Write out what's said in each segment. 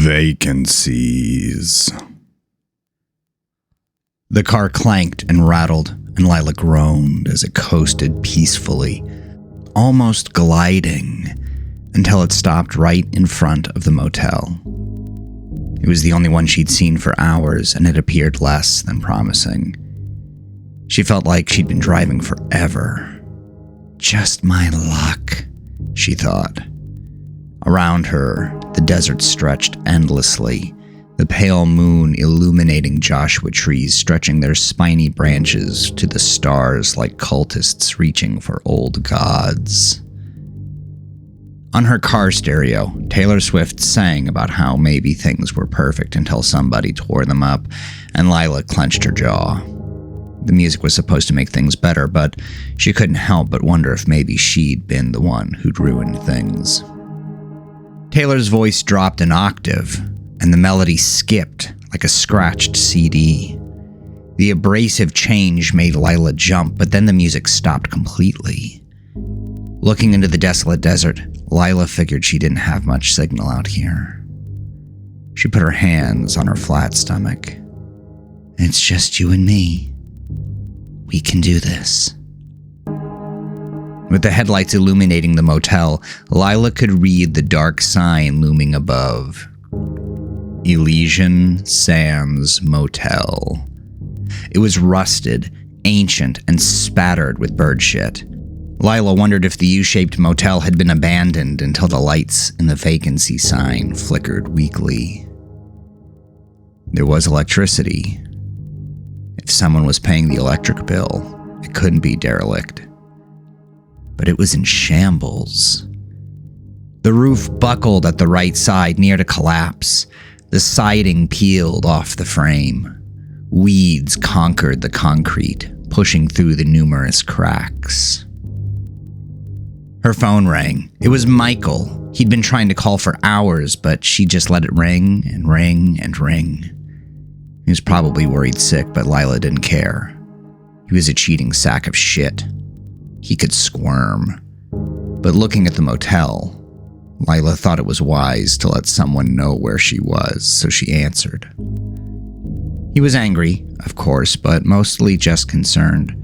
Vacancies. The car clanked and rattled, and Lila groaned as it coasted peacefully, almost gliding, until it stopped right in front of the motel. It was the only one she'd seen for hours, and it appeared less than promising. She felt like she'd been driving forever. Just my luck, she thought. Around her, the desert stretched endlessly, the pale moon illuminating Joshua trees stretching their spiny branches to the stars like cultists reaching for old gods. On her car stereo, Taylor Swift sang about how maybe things were perfect until somebody tore them up, and Lila clenched her jaw. The music was supposed to make things better, but she couldn't help but wonder if maybe she'd been the one who'd ruined things. Taylor's voice dropped an octave, and the melody skipped like a scratched CD. The abrasive change made Lila jump, but then the music stopped completely. Looking into the desolate desert, Lila figured she didn't have much signal out here. She put her hands on her flat stomach. It's just you and me. We can do this. With the headlights illuminating the motel, Lila could read the dark sign looming above. Elysian Sands Motel. It was rusted, ancient, and spattered with bird shit. Lila wondered if the U-shaped motel had been abandoned until the lights in the vacancy sign flickered weakly. There was electricity. If someone was paying the electric bill, it couldn't be derelict. But it was in shambles. The roof buckled at the right side, near to collapse. The siding peeled off the frame. Weeds conquered the concrete, pushing through the numerous cracks. Her phone rang. It was Michael. He'd been trying to call for hours, but she just let it ring and ring and ring. He was probably worried sick, but Lila didn't care. He was a cheating sack of shit. He could squirm. But looking at the motel, Lila thought it was wise to let someone know where she was, so she answered. He was angry, of course, but mostly just concerned.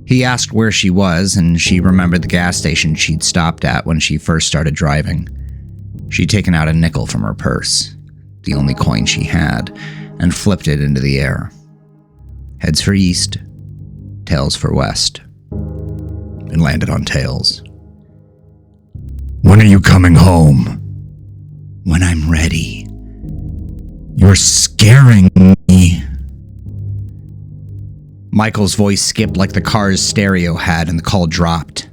He asked where she was, and she remembered the gas station she'd stopped at when she first started driving. She'd taken out a nickel from her purse, the only coin she had, and flipped it into the air. Heads for east, tails for west. And landed on tails. When are you coming home? When I'm ready. You're scaring me. Michael's voice skipped like the car's stereo had, and the call dropped.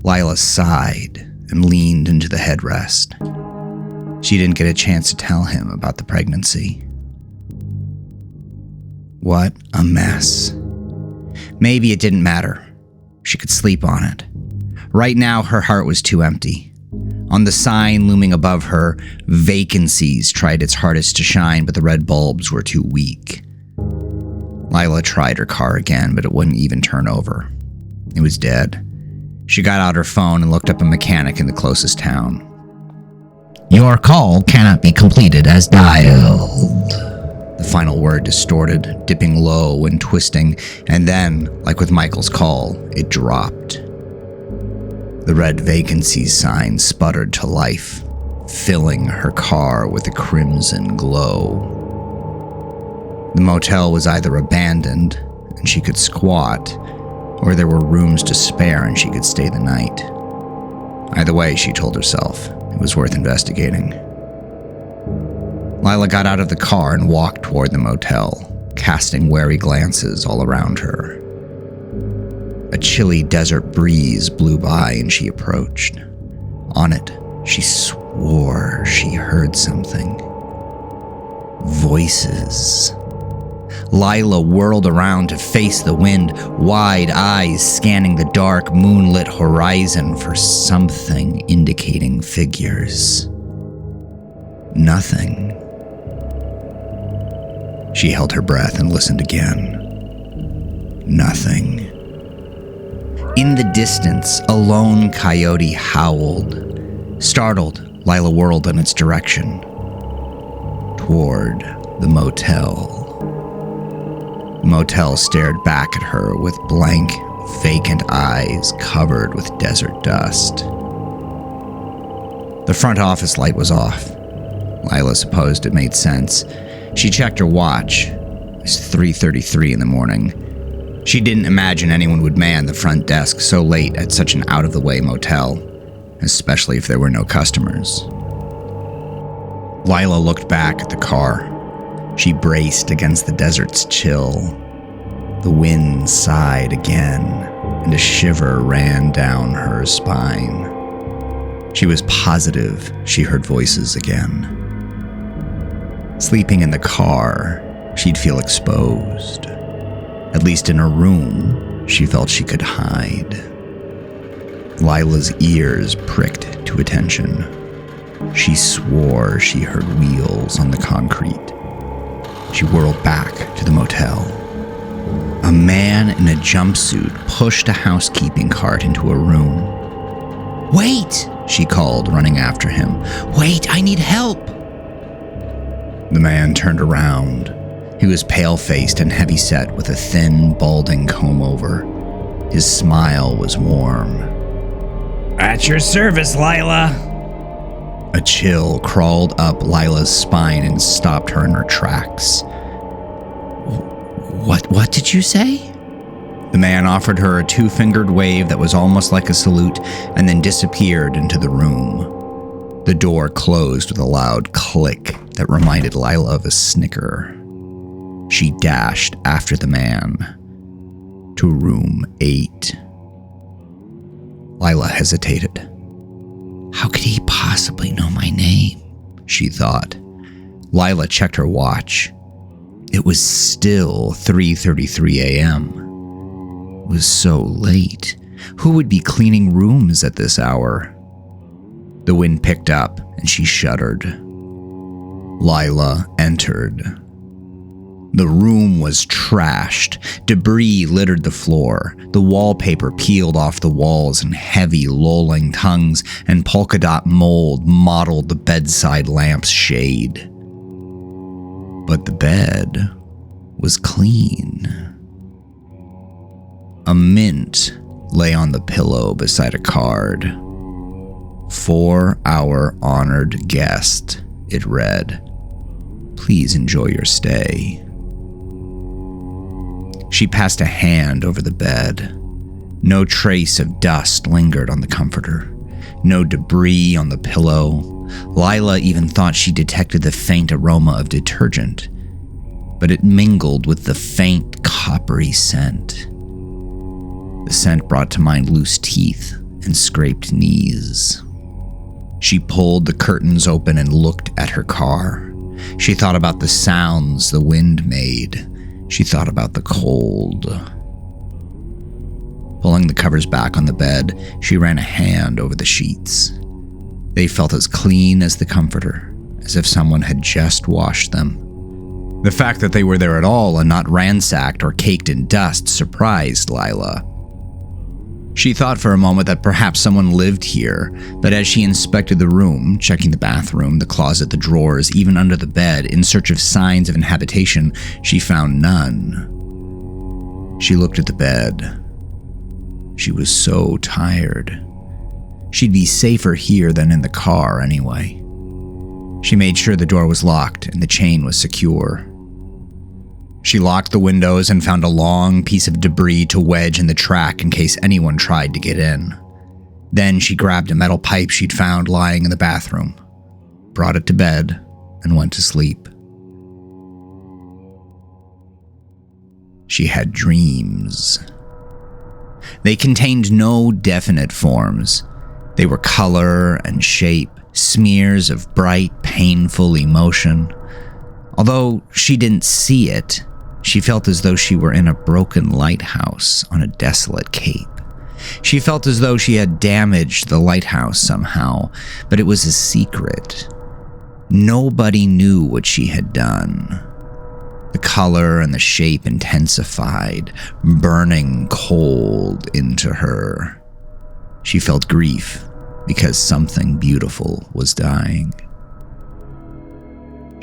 Lila sighed and leaned into the headrest. She didn't get a chance to tell him about the pregnancy. What a mess. Maybe it didn't matter. She could sleep on it. Right now, her heart was too empty. On the sign looming above her, Vacancies tried its hardest to shine, but the red bulbs were too weak. Lila tried her car again, but it wouldn't even turn over. It was dead. She got out her phone and looked up a mechanic in the closest town. Your call cannot be completed as dialed. The final word distorted, dipping low and twisting, and then, like with Michael's call, it dropped. The red Vacancies sign sputtered to life, filling her car with a crimson glow. The motel was either abandoned, and she could squat, or there were rooms to spare and she could stay the night. Either way, she told herself, it was worth investigating. Lila got out of the car and walked toward the motel, casting wary glances all around her. A chilly desert breeze blew by and she approached. On it, she swore she heard something. Voices. Lila whirled around to face the wind, wide eyes scanning the dark, moonlit horizon for something indicating figures. Nothing. She held her breath and listened again. Nothing. In the distance, a lone coyote howled. Startled, Lila whirled in its direction. toward the motel. The motel stared back at her with blank, vacant eyes covered with desert dust. The front office light was off. Lila supposed it made sense. She checked her watch. It was 3:33 in the morning. She didn't imagine anyone would man the front desk so late at such an out-of-the-way motel, especially if there were no customers. Lila looked back at the car. She braced against the desert's chill. The wind sighed again, and a shiver ran down her spine. She was positive she heard voices again. Sleeping in the car, she'd feel exposed. At least in her room, she felt she could hide. Lila's ears pricked to attention. She swore she heard wheels on the concrete. She whirled back to the motel. A man in a jumpsuit pushed a housekeeping cart into a room. "Wait!" she called, running after him. "Wait, I need help!" The man turned around. He was pale-faced and heavy-set with a thin, balding comb-over. His smile was warm. "At your service, Lila!" A chill crawled up Lila's spine and stopped her in her tracks. What did you say?" The man offered her a two-fingered wave that was almost like a salute and then disappeared into the room. The door closed with a loud click that reminded Lila of a snicker. She dashed after the man to room 8. Lila hesitated. How could he possibly know my name? She thought. Lila checked her watch. It was still 3:33 a.m. It was so late. Who would be cleaning rooms at this hour? The wind picked up and she shuddered. Lila entered. The room was trashed. Debris littered the floor. The wallpaper peeled off the walls in heavy, lolling tongues, and polka dot mold mottled the bedside lamp's shade. But the bed was clean. A mint lay on the pillow beside a card. "For our honored guest," it read. "Please enjoy your stay." She passed a hand over the bed. No trace of dust lingered on the comforter. No debris on the pillow. Lila even thought she detected the faint aroma of detergent, but it mingled with the faint coppery scent. The scent brought to mind loose teeth and scraped knees. She pulled the curtains open and looked at her car. She thought about the sounds the wind made. She thought about the cold. Pulling the covers back on the bed, she ran a hand over the sheets. They felt as clean as the comforter, as if someone had just washed them. The fact that they were there at all and not ransacked or caked in dust surprised Lila. She thought for a moment that perhaps someone lived here, but as she inspected the room, checking the bathroom, the closet, the drawers, even under the bed, in search of signs of inhabitation, she found none. She looked at the bed. She was so tired. She'd be safer here than in the car anyway. She made sure the door was locked and the chain was secure. She locked the windows and found a long piece of debris to wedge in the track in case anyone tried to get in. Then she grabbed a metal pipe she'd found lying in the bathroom, brought it to bed, and went to sleep. She had dreams. They contained no definite forms. They were color and shape, smears of bright, painful emotion. Although she didn't see it, she felt as though she were in a broken lighthouse on a desolate cape. She felt as though she had damaged the lighthouse somehow, but it was a secret. Nobody knew what she had done. The color and the shape intensified, burning cold into her. She felt grief because something beautiful was dying.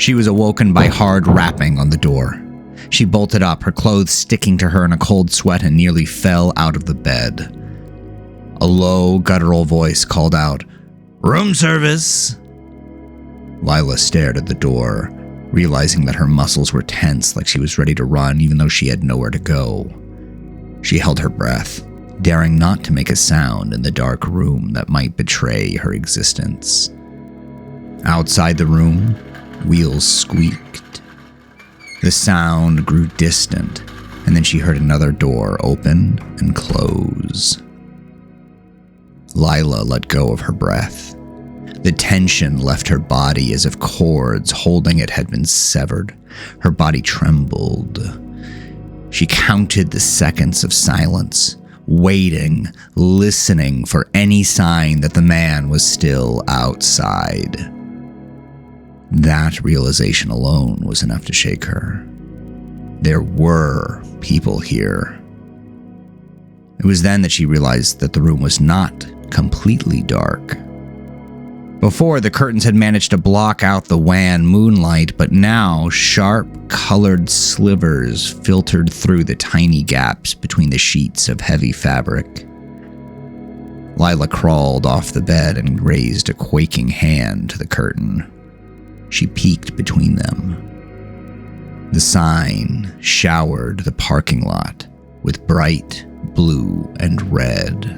She was awoken by hard rapping on the door. She bolted up, her clothes sticking to her in a cold sweat, and nearly fell out of the bed. A low, guttural voice called out, "Room service!" Lila stared at the door, realizing that her muscles were tense, like she was ready to run, even though she had nowhere to go. She held her breath, daring not to make a sound in the dark room that might betray her existence. Outside the room, wheels squeaked. The sound grew distant, and then she heard another door open and close. Lila let go of her breath. The tension left her body as if cords holding it had been severed. Her body trembled. She counted the seconds of silence, waiting, listening for any sign that the man was still outside. That realization alone was enough to shake her. There were people here. It was then that she realized that the room was not completely dark. Before, the curtains had managed to block out the wan moonlight, but now sharp, colored slivers filtered through the tiny gaps between the sheets of heavy fabric. Lila crawled off the bed and raised a quaking hand to the curtain. She peeked between them. The sign showered the parking lot with bright blue and red.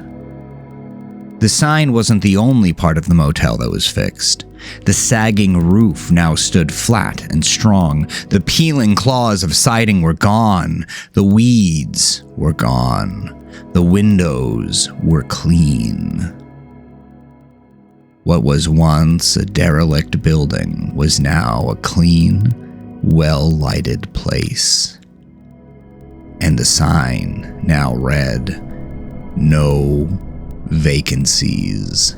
The sign wasn't the only part of the motel that was fixed. The sagging roof now stood flat and strong. The peeling claws of siding were gone. The weeds were gone. The windows were clean. What was once a derelict building was now a clean, well-lighted place. And the sign now read, "No Vacancies."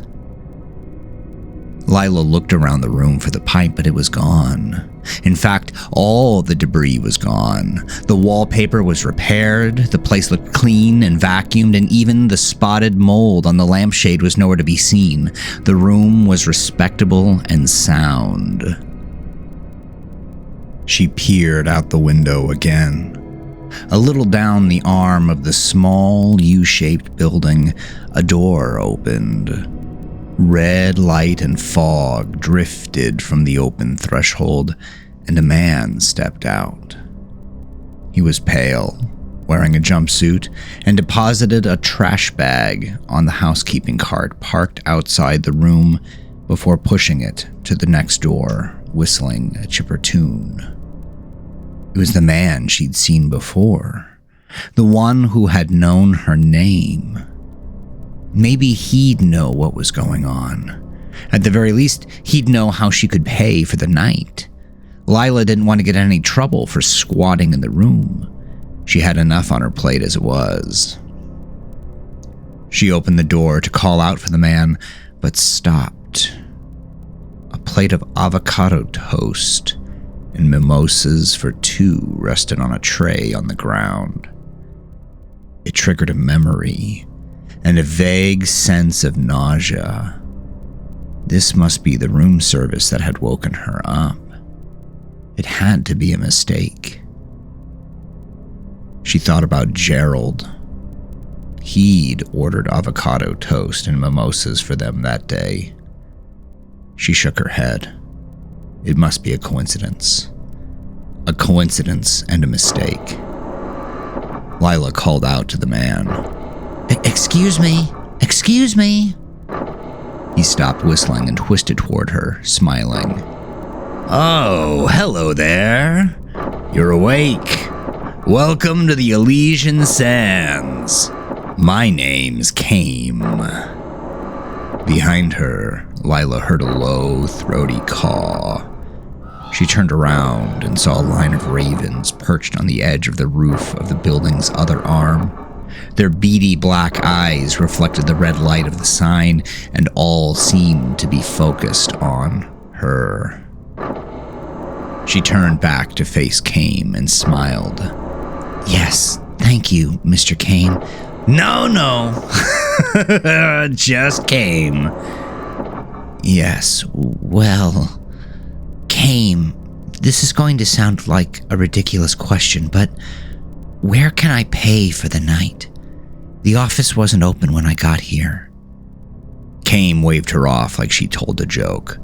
Lila looked around the room for the pipe, but it was gone. In fact, all the debris was gone. The wallpaper was repaired, the place looked clean and vacuumed, and even the spotted mold on the lampshade was nowhere to be seen. The room was respectable and sound. She peered out the window again. A little down the arm of the small U-shaped building, a door opened. Red light and fog drifted from the open threshold, and a man stepped out. He was pale, wearing a jumpsuit, and deposited a trash bag on the housekeeping cart parked outside the room before pushing it to the next door, whistling a chipper tune. It was the man she'd seen before, the one who had known her name. Maybe he'd know what was going on. At the very least, he'd know how she could pay for the night. Lila didn't want to get in any trouble for squatting in the room. She had enough on her plate as it was. She opened the door to call out for the man, but stopped. A plate of avocado toast and mimosas for two rested on a tray on the ground. It triggered a memory and a vague sense of nausea. This must be the room service that had woken her up. It had to be a mistake. She thought about Gerald. He'd ordered avocado toast and mimosas for them that day. She shook her head. It must be a coincidence. A coincidence and a mistake. Lila called out to the man. Excuse me. Excuse me." He stopped whistling and twisted toward her, smiling. "Oh, hello there. You're awake. Welcome to the Elysian Sands. My name's Caim." Behind her, Lila heard a low, throaty caw. She turned around and saw a line of ravens perched on the edge of the roof of the building's other arm. Their beady black eyes reflected the red light of the sign, and all seemed to be focused on her. She turned back to face Caim and smiled. "Yes, thank you, Mr. Caim." No, just Caim." "Yes, well, Caim, This is going to sound like a ridiculous question, but where can I pay for the night? The office wasn't open when I got here. Caim waved her off like she told a joke.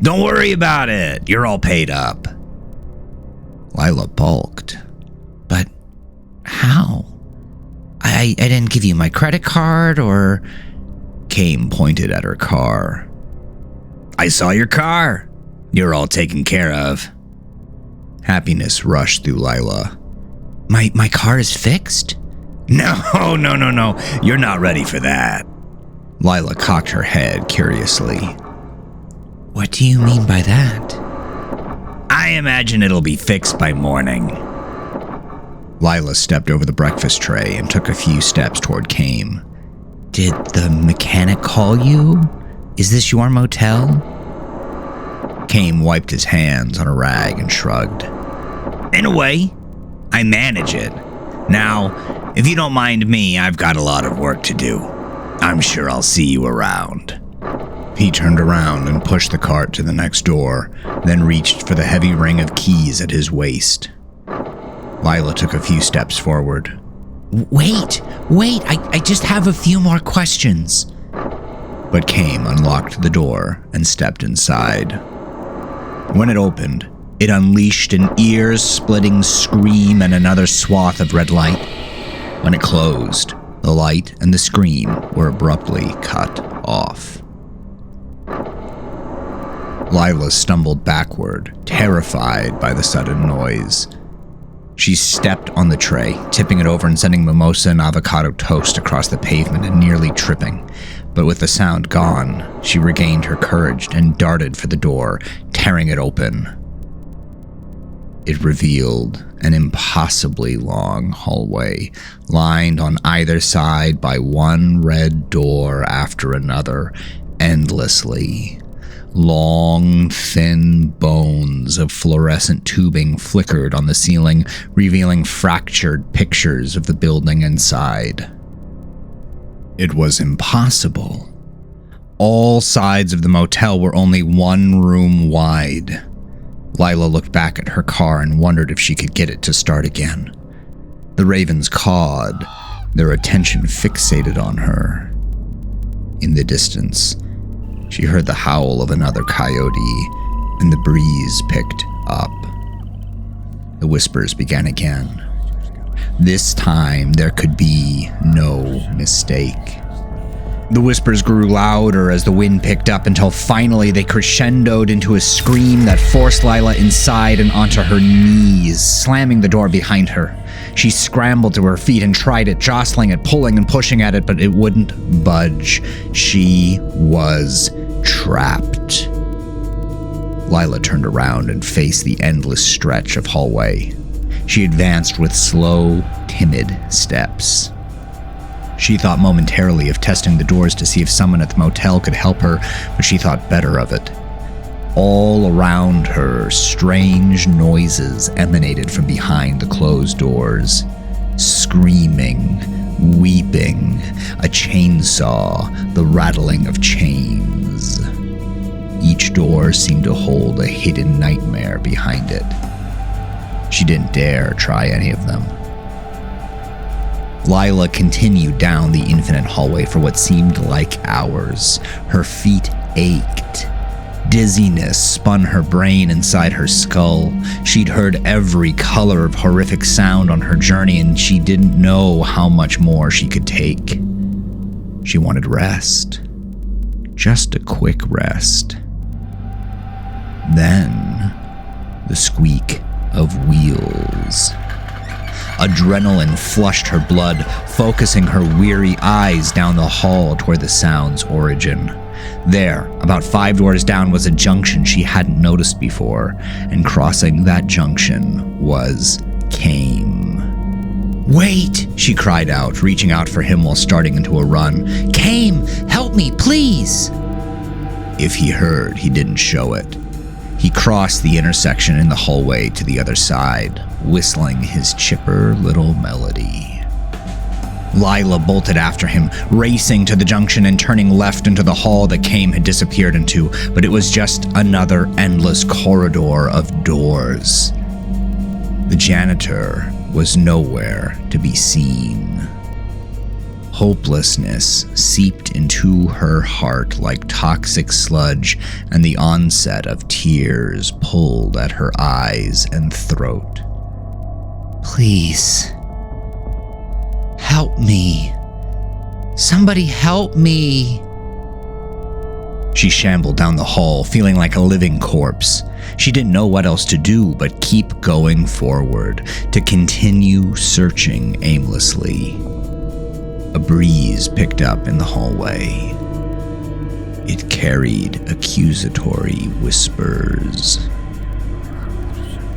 Don't worry about it. You're all paid up. Lila balked. But how? I didn't give you my credit card or... Caim pointed at her car. I saw your car. You're all taken care of. Happiness rushed through Lila. My car is fixed? No. You're not ready for that. Lila cocked her head curiously. What do you mean by that? I imagine it'll be fixed by morning. Lila stepped over the breakfast tray and took a few steps toward Caim. Did the mechanic call you? Is this your motel? Caim wiped his hands on a rag and shrugged. In a way, I manage it. Now, if you don't mind me, I've got a lot of work to do. I'm sure I'll see you around. He turned around and pushed the cart to the next door, then reached for the heavy ring of keys at his waist. Lila took a few steps forward. Wait, I just have a few more questions. But Caim unlocked the door and stepped inside. When it opened, it unleashed an ear-splitting scream and another swath of red light. When it closed, the light and the scream were abruptly cut off. Lila stumbled backward, terrified by the sudden noise. She stepped on the tray, tipping it over and sending mimosa and avocado toast across the pavement and nearly tripping. But with the sound gone, she regained her courage and darted for the door, tearing it open. It revealed an impossibly long hallway, lined on either side by one red door after another, endlessly. Long, thin bones of fluorescent tubing flickered on the ceiling, revealing fractured pictures of the building inside. It was impossible. All sides of the motel were only one room wide. Lila looked back at her car and wondered if she could get it to start again. The ravens cawed, their attention fixated on her. In the distance, she heard the howl of another coyote, and the breeze picked up. The whispers began again. This time, there could be no mistake. The whispers grew louder as the wind picked up until finally they crescendoed into a scream that forced Lila inside and onto her knees, slamming the door behind her. She scrambled to her feet and tried it, jostling it, pulling and pushing at it, but it wouldn't budge. She was trapped. Lila turned around and faced the endless stretch of hallway. She advanced with slow, timid steps. She thought momentarily of testing the doors to see if someone at the motel could help her, but she thought better of it. All around her, strange noises emanated from behind the closed doors. Screaming, weeping, a chainsaw, the rattling of chains. Each door seemed to hold a hidden nightmare behind it. She didn't dare try any of them. Lila continued down the infinite hallway for what seemed like hours. Her feet ached. Dizziness spun her brain inside her skull. She'd heard every color of horrific sound on her journey, and she didn't know how much more she could take. She wanted rest. Just a quick rest. Then, the squeak of wheels. Adrenaline flushed her blood, focusing her weary eyes down the hall toward the sound's origin. There, about 5 doors down, was a junction she hadn't noticed before, and crossing that junction was Caim. "Wait!" she cried out, reaching out for him while starting into a run. "Caim, help me, please!" If he heard, he didn't show it. He crossed the intersection in the hallway to the other side, whistling his chipper little melody. Lila bolted after him, racing to the junction and turning left into the hall that Caim had disappeared into, but it was just another endless corridor of doors. The janitor was nowhere to be seen. Hopelessness seeped into her heart like toxic sludge, and the onset of tears pulled at her eyes and throat. "Please, help me. Somebody help me." She shambled down the hall, feeling like a living corpse. She didn't know what else to do but keep going forward, to continue searching aimlessly. A breeze picked up in the hallway. It carried accusatory whispers.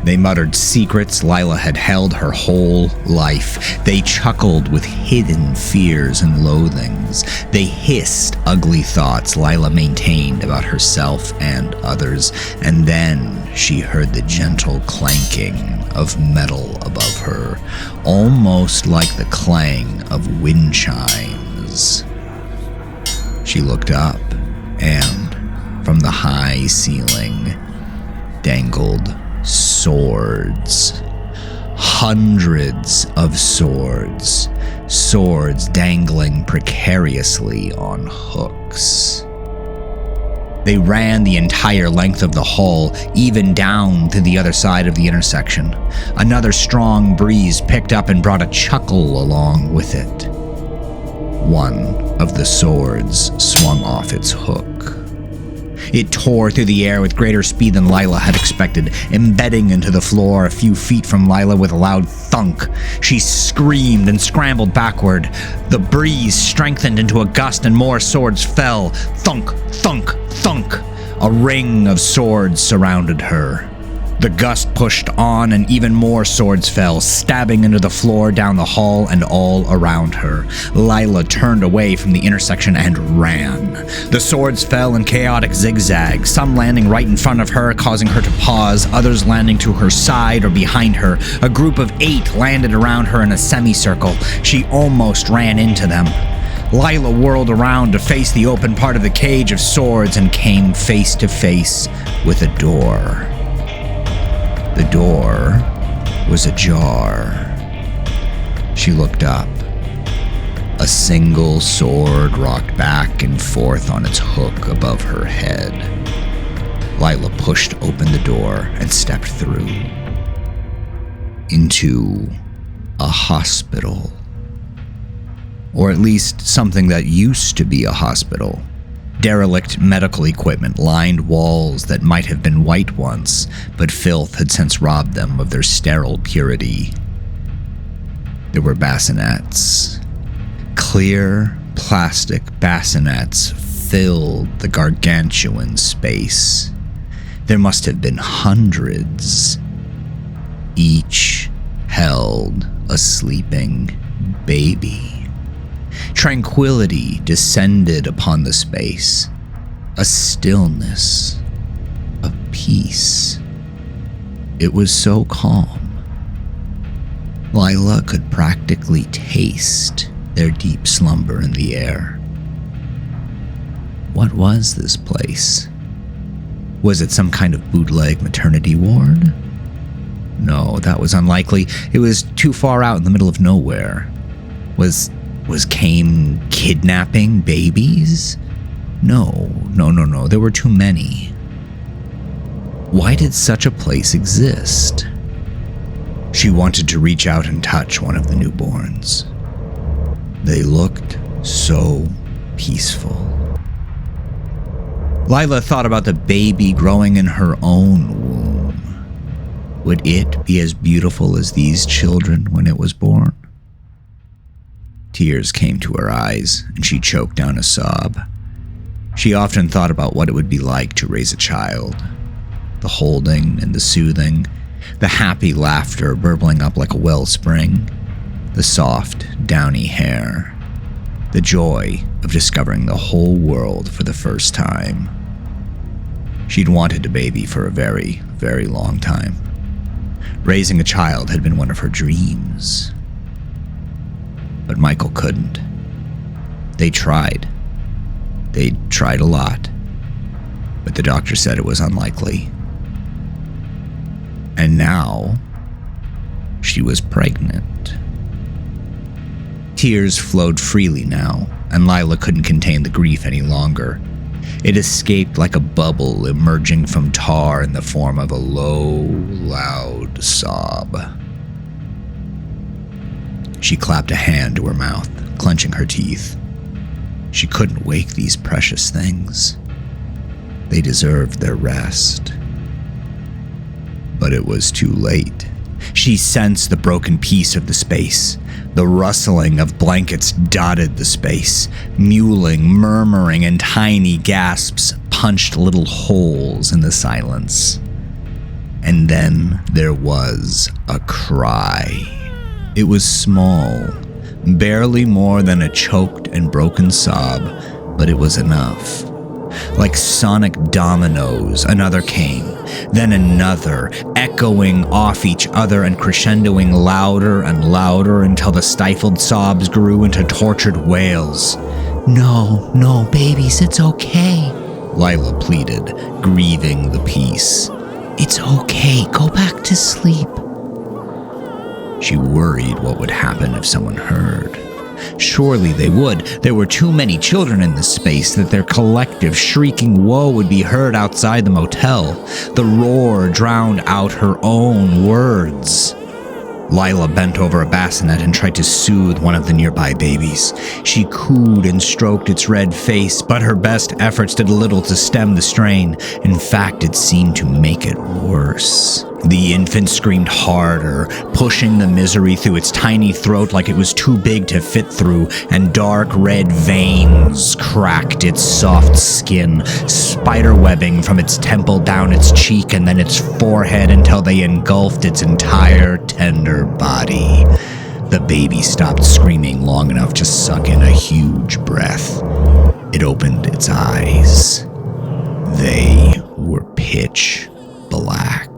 They muttered secrets Lila had held her whole life. They chuckled with hidden fears and loathings. They hissed ugly thoughts Lila maintained about herself and others. And then she heard the gentle clanking of metal above her, almost like the clang of wind chimes. She looked up, and from the high ceiling dangled swords. Hundreds of swords. Swords dangling precariously on hooks. They ran the entire length of the hall, even down to the other side of the intersection. Another strong breeze picked up and brought a chuckle along with it. One of the swords swung off its hook. It tore through the air with greater speed than Lila had expected, embedding into the floor a few feet from Lila with a loud thunk. She screamed and scrambled backward. The breeze strengthened into a gust and more swords fell. Thunk, thunk, thunk. A ring of swords surrounded her. The gust pushed on and even more swords fell, stabbing into the floor, down the hall, and all around her. Lila turned away from the intersection and ran. The swords fell in chaotic zigzags, some landing right in front of her, causing her to pause, others landing to her side or behind her. A group of 8 landed around her in a semicircle. She almost ran into them. Lila whirled around to face the open part of the cage of swords and came face to face with a door. The door was ajar. She looked up. A single sword rocked back and forth on its hook above her head. Lila pushed open the door and stepped through. Into a hospital. Or at least something that used to be a hospital. Derelict medical equipment lined walls that might have been white once, but filth had since robbed them of their sterile purity. There were bassinets. Clear, plastic bassinets filled the gargantuan space. There must have been hundreds. Each held a sleeping baby. Tranquility descended upon the space, a stillness, a peace. It was so calm. Lila could practically taste their deep slumber in the air. What was this place? Was it some kind of bootleg maternity ward? No, that was unlikely. It was too far out in the middle of nowhere. Was Caim kidnapping babies? No. There were too many. Why did such a place exist? She wanted to reach out and touch one of the newborns. They looked so peaceful. Lila thought about the baby growing in her own womb. Would it be as beautiful as these children when it was born? Tears came to her eyes, and she choked down a sob. She often thought about what it would be like to raise a child. The holding and the soothing, the happy laughter burbling up like a wellspring, the soft, downy hair, the joy of discovering the whole world for the first time. She'd wanted a baby for a very, very long time. Raising a child had been one of her dreams. But Michael couldn't. They tried. They tried a lot. But the doctor said it was unlikely. And now, she was pregnant. Tears flowed freely now, and Lila couldn't contain the grief any longer. It escaped like a bubble emerging from tar in the form of a low, loud sob. She clapped a hand to her mouth, clenching her teeth. She couldn't wake these precious things. They deserved their rest. But it was too late. She sensed the broken piece of the space. The rustling of blankets dotted the space. Mewling, murmuring, and tiny gasps punched little holes in the silence. And then there was a cry. It was small, barely more than a choked and broken sob, but it was enough. Like sonic dominoes, another came, then another, echoing off each other and crescendoing louder and louder until the stifled sobs grew into tortured wails. No, babies, it's okay," Lila pleaded, grieving the peace. "It's okay, go back to sleep." She worried what would happen if someone heard. Surely they would. There were too many children in this space that their collective shrieking woe would be heard outside the motel. The roar drowned out her own words. Lila bent over a bassinet and tried to soothe one of the nearby babies. She cooed and stroked its red face, but her best efforts did little to stem the strain. In fact, it seemed to make it worse. The infant screamed harder, pushing the misery through its tiny throat like it was too big to fit through, and dark red veins cracked its soft skin, spiderwebbing from its temple down its cheek and then its forehead until they engulfed its entire tender body. The baby stopped screaming long enough to suck in a huge breath. It opened its eyes. They were pitch black.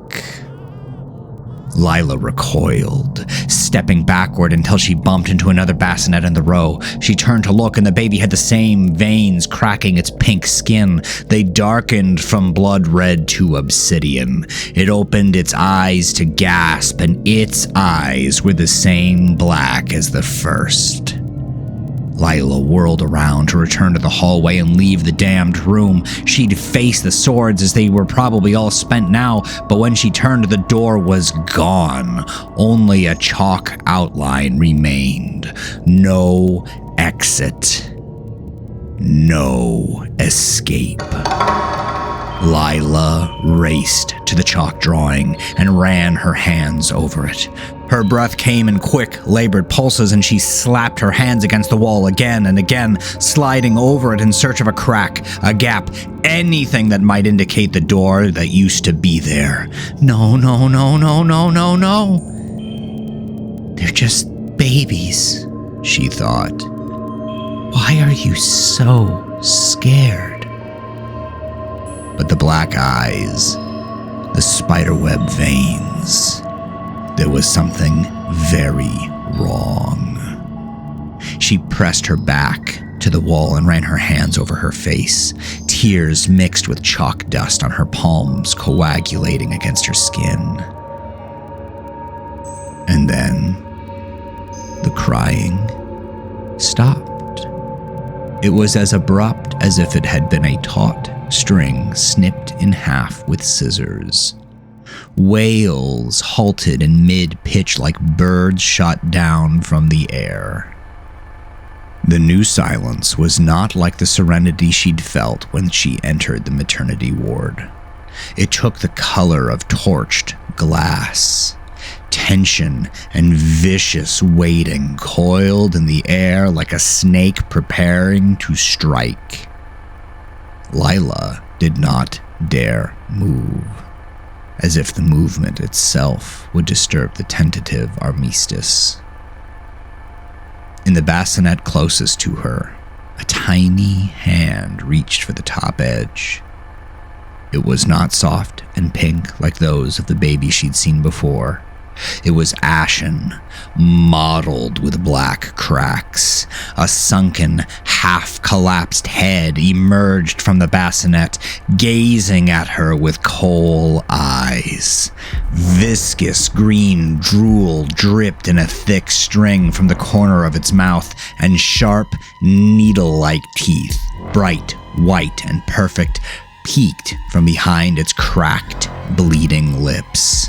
Lila recoiled, stepping backward until she bumped into another bassinet in the row. She turned to look, and the baby had the same veins cracking its pink skin. They darkened from blood red to obsidian. It opened its eyes to gasp, and its eyes were the same black as the first. Lila whirled around to return to the hallway and leave the damned room. She'd face the swords as they were probably all spent now, but when she turned, the door was gone. Only a chalk outline remained. No exit. No escape. Lila raced to the chalk drawing and ran her hands over it. Her breath came in quick, labored pulses, and she slapped her hands against the wall again and again, sliding over it in search of a crack, a gap, anything that might indicate the door that used to be there. No. They're just babies, she thought. Why are you so scared? But the black eyes, the spiderweb veins, there was something very wrong. She pressed her back to the wall and ran her hands over her face, tears mixed with chalk dust on her palms coagulating against her skin. And then the crying stopped. It was as abrupt as if it had been a taut string snipped in half with scissors. Wails halted in mid-pitch like birds shot down from the air. The new silence was not like the serenity she'd felt when she entered the maternity ward. It took the color of torched glass. Tension and vicious waiting coiled in the air like a snake preparing to strike. Lila did not dare move, as if the movement itself would disturb the tentative armistice. In the bassinet closest to her, a tiny hand reached for the top edge. It was not soft and pink like those of the baby she'd seen before. It was ashen, mottled with black cracks. A sunken, half-collapsed head emerged from the bassinet, gazing at her with coal eyes. Viscous green drool dripped in a thick string from the corner of its mouth, and sharp, needle-like teeth, bright, white, and perfect, peeked from behind its cracked, bleeding lips.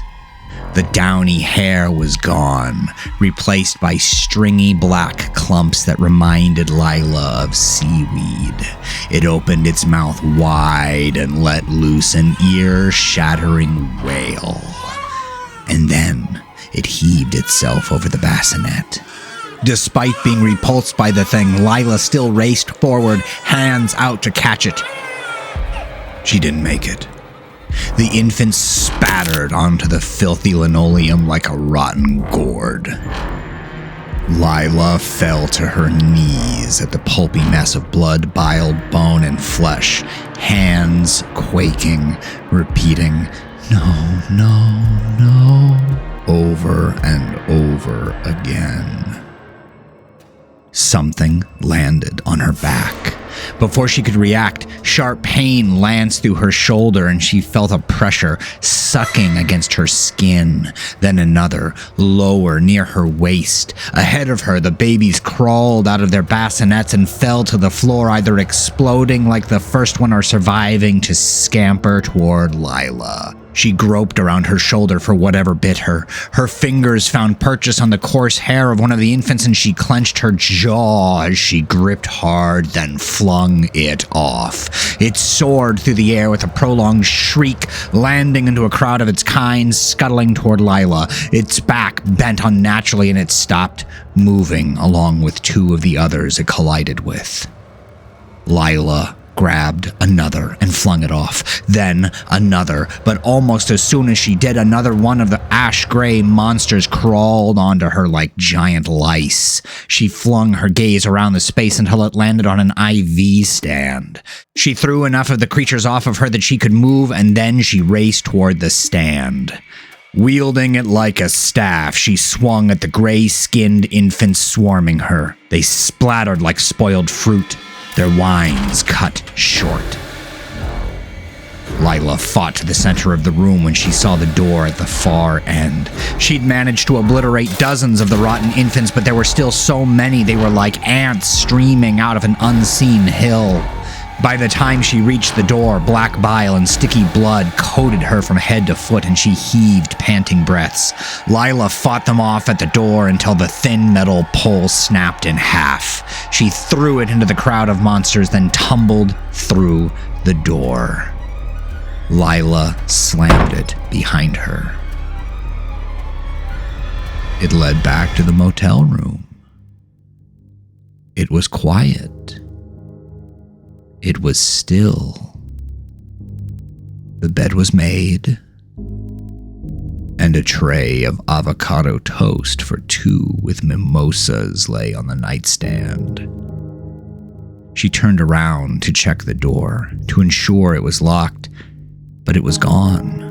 The downy hair was gone, replaced by stringy black clumps that reminded Lila of seaweed. It opened its mouth wide and let loose an ear-shattering wail. And then it heaved itself over the bassinet. Despite being repulsed by the thing, Lila still raced forward, hands out to catch it. She didn't make it. The infant spattered onto the filthy linoleum like a rotten gourd. Lila fell to her knees at the pulpy mess of blood, bile, bone, and flesh, hands quaking, repeating, "No, no, no," over and over again. Something landed on her back. Before she could react, sharp pain lanced through her shoulder and she felt a pressure sucking against her skin. Then another, lower, near her waist. Ahead of her, the babies crawled out of their bassinets and fell to the floor, either exploding like the first one or surviving to scamper toward Lila. She groped around her shoulder for whatever bit her. Her fingers found purchase on the coarse hair of one of the infants, and she clenched her jaw as she gripped hard, then flung it off. It soared through the air with a prolonged shriek, landing into a crowd of its kind, scuttling toward Lila. Its back bent unnaturally, and it stopped moving along with two of the others it collided with. Lila grabbed another and flung it off, then another, but almost as soon as she did, another one of the ash-gray monsters crawled onto her like giant lice. She flung her gaze around the space until it landed on an IV stand. She threw enough of the creatures off of her that she could move, and then she raced toward the stand. Wielding it like a staff, she swung at the gray-skinned infants swarming her. They splattered like spoiled fruit, their whines cut short. Lila fought to the center of the room when she saw the door at the far end. She'd managed to obliterate dozens of the rotten infants, but there were still so many they were like ants streaming out of an unseen hill. By the time she reached the door, black bile and sticky blood coated her from head to foot, and she heaved panting breaths. Lila fought them off at the door until the thin metal pole snapped in half. She threw it into the crowd of monsters, then tumbled through the door. Lila slammed it behind her. It led back to the motel room. It was quiet. It was still. The bed was made, and a tray of avocado toast for two with mimosas lay on the nightstand. She turned around to check the door, to ensure it was locked, but it was gone,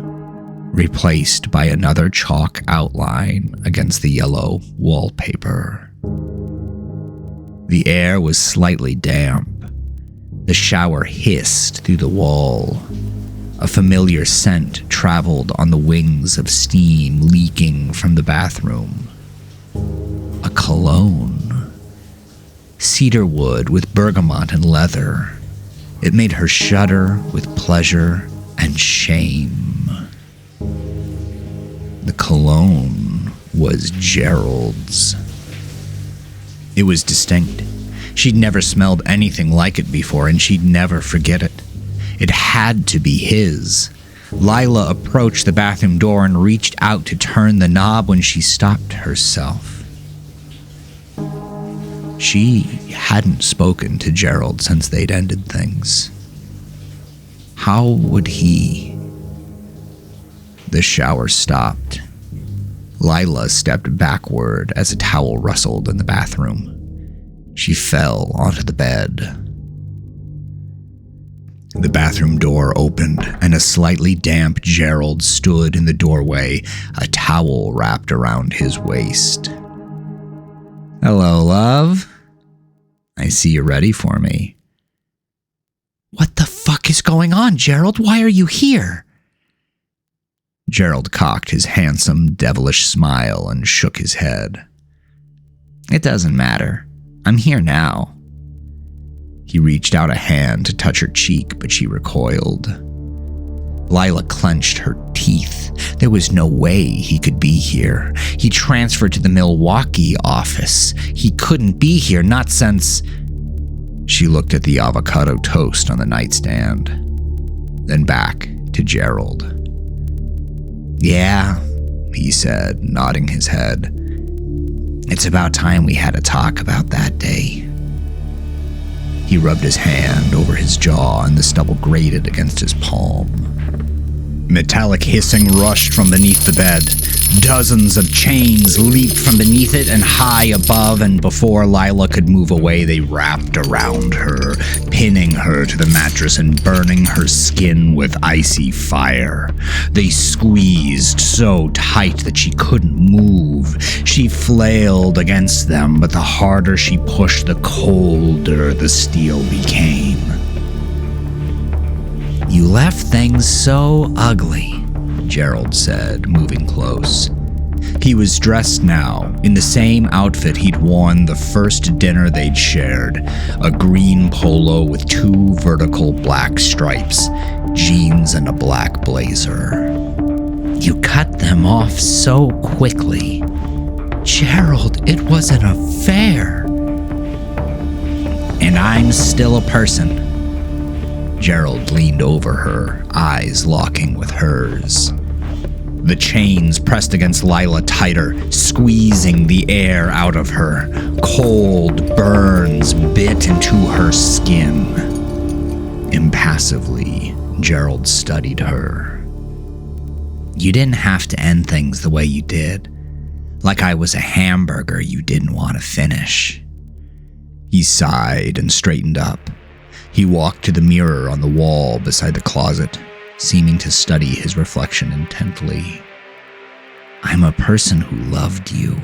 replaced by another chalk outline against the yellow wallpaper. The air was slightly damp. The shower hissed through the wall. A familiar scent traveled on the wings of steam leaking from the bathroom. A cologne. Cedar wood with bergamot and leather. It made her shudder with pleasure and shame. The cologne was Gerald's. It was distinct. She'd never smelled anything like it before, and she'd never forget it. It had to be his. Lila approached the bathroom door and reached out to turn the knob when she stopped herself. She hadn't spoken to Gerald since they'd ended things. How would he? The shower stopped. Lila stepped backward as a towel rustled in the bathroom. She fell onto the bed. The bathroom door opened, and a slightly damp Gerald stood in the doorway, a towel wrapped around his waist. "Hello, love. I see you're ready for me." "What the fuck is going on, Gerald? Why are you here?" Gerald cocked his handsome, devilish smile and shook his head. "It doesn't matter. I'm here now." He reached out a hand to touch her cheek, but she recoiled. Lila clenched her teeth. There was no way he could be here. He transferred to the Milwaukee office. He couldn't be here, not since... She looked at the avocado toast on the nightstand, then back to Gerald. "Yeah," he said, nodding his head. "It's about time we had a talk about that day." He rubbed his hand over his jaw, and the stubble grated against his palm. Metallic hissing rushed from beneath the bed. Dozens of chains leaped from beneath it and high above, and before Lila could move away, they wrapped around her, pinning her to the mattress and burning her skin with icy fire. They squeezed so tight that she couldn't move. She flailed against them, but the harder she pushed, the colder the steel became. "You left things so ugly," Gerald said, moving close. He was dressed now, in the same outfit he'd worn the first dinner they'd shared, a green polo with 2 vertical black stripes, jeans and a black blazer. "You cut them off so quickly." "Gerald, it was an affair." "And I'm still a person." Gerald leaned over her, eyes locking with hers. The chains pressed against Lila tighter, squeezing the air out of her. Cold burns bit into her skin. Impassively, Gerald studied her. "You didn't have to end things the way you did. Like I was a hamburger you didn't want to finish." He sighed and straightened up. He walked to the mirror on the wall beside the closet, seeming to study his reflection intently. "I'm a person who loved you."